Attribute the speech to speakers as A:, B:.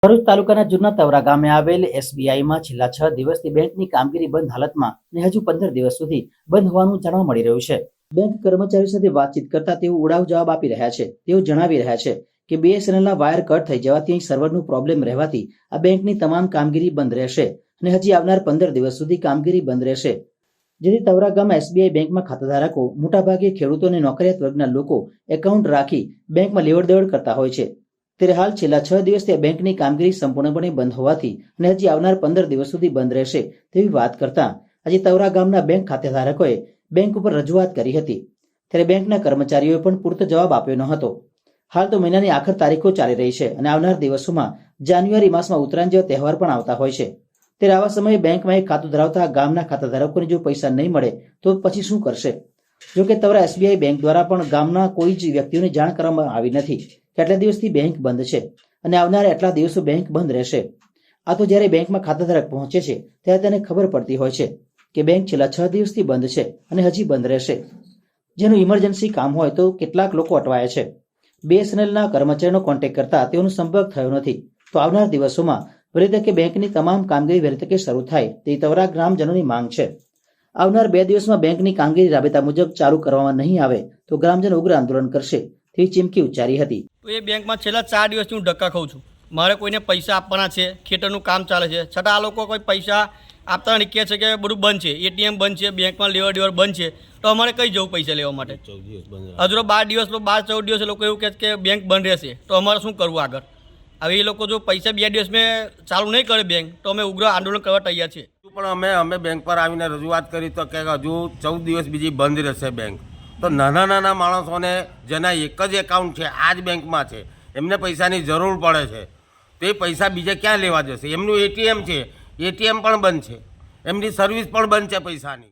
A: ભરૂચ તાલુકાના જૂના તવરા ગામે આવેલ એસબીઆઈમાં છેલ્લા 6 દિવસથી બેંકની કામગીરી બંધ હાલતમાં અને હજુ 15 દિવસ સુધી બંધ હોવાનું જાણવા મળી રહ્યું છે। બેંક કર્મચારીઓ સાથે વાતચીત કરતા તેઓ ઉડાવ જવાબ આપી રહ્યા છે। તેઓ જણાવી રહ્યા છે કે બીએસએનએલના વાયર કટ થઈ જવાથી અહીં સર્વરનું પ્રોબ્લેમ રહેવાથી આ બેંકની તમામ કામગીરી બંધ રહેશે અને હજી આવનાર 15 દિવસ સુધી કામગીરી બંધ રહેશે। જેથી તવરા ગામમાં એસબીઆઈ બેંકમાં ખાતાધારકો મોટાભાગે ખેડૂતો અને નોકરિયાત વર્ગના લોકો એકાઉન્ટ રાખી બેંકમાં લેવડ દેવડ કરતા હોય છે। ત્યારે હાલ છેલ્લા 6 દિવસથી આ બેંકની કામગીરી સંપૂર્ણપણે બંધ હોવાથી અને હજી આવનાર 15 દિવસ સુધી બંધ રહેશે તેવી વાત કરતા આજે તવરા ગામના બેંક ખાતેધારકોએ બેંક ઉપર રજૂઆત કરી હતી। ત્યારે બેંકના કર્મચારીઓએ પણ પૂરતો જવાબ આપ્યો ન હતો। હાલ તો મહિનાની આખર તારીખો ચાલી રહી છે અને આવનાર દિવસોમાં જાન્યુઆરી માસમાં ઉત્તરાયણ જેવા તહેવાર પણ આવતા હોય છે। ત્યારે આવા સમયે બેંકમાં એક ખાતું ધરાવતા ગામના ખાતાધારકોને જો પૈસા નહીં મળે તો પછી શું કરશે? જોકે તવરા એસબીઆઈ બેંક દ્વારા પણ ગામના કોઈ જ વ્યક્તિઓને જાણ કરવામાં આવી નથી કે આટલા દિવસથી બેંક બંધ છે અને આવનારા એટલા દિવસો બેંક બંધ રહેશે। આ તો જ્યારે બેંકમાં ખાતાધારક પહોંચે છે ત્યારે તેને ખબર પડતી હોય છે કે બેંક છેલ્લા 6 દિવસથી બંધ છે અને હજી બંધ રહેશે। જેનું ઇમરજન્સી કામ હોય તો કેટલાક લોકો અટવાયા છે। બીએસએનએલના કર્મચારીનો કોન્ટેક્ટ કરતા તેઓનો સંપર્ક થયો નથી। તો આવનાર દિવસોમાં વહેલી તકે બેંકની તમામ કામગીરી વહેલી તકે શરૂ થાય તે તવરા ગ્રામજનોની માંગ છે। આવનાર 2 દિવસમાં બેંકની કામગીરી રાબેતા મુજબ ચાલુ કરવામાં નહીં આવે તો ગ્રામજનો ઉગ્ર આંદોલન કરશે તેવી ચીમકી ઉચ્ચારી હતી।
B: તો એ બેંકમાં છેલ્લા 4 દિવસથી હું ધક્કા ખાઉં છું। મારે કોઈને પૈસા આપવાના છે, ખેતરનું કામ ચાલે છે, છતાં આ લોકો કોઈ પૈસા આપતા નહીં, કહે છે કે બધું બંધ છે, એટીએમ બંધ છે, બેંકમાં લેવડ દેવડ બંધ છે। તો અમારે કઈ જવું પૈસા લેવા માટે? હજુ તો 12 દિવસ 14 દિવસ લોકો એવું કહે છે કે બેંક બંધ રહેશે, તો અમારે શું કરવું આગળ? હવે એ લોકો જો પૈસા 2 દિવસ મેં ચાલુ નહીં કરે બેંક તો અમે ઉગ્ર આંદોલન કરવા તૈયાર છીએ।
C: પણ અમે બેંક પર આવીને રજૂઆત કરી તો કે હજુ 14 દિવસ બીજી બંધ રહેશે બેંક। તો નાના માણસોને જેના એક જ એકાઉન્ટ છે આ જ બેંકમાં છે, એમને પૈસાની જરૂર પડે છે, તો એ પૈસા બીજે ક્યાં લેવા જશે? એમનું એટીએમ છે, એટીએમ પણ બંધ છે, એમની સર્વિસ પણ બંધ છે પૈસાની।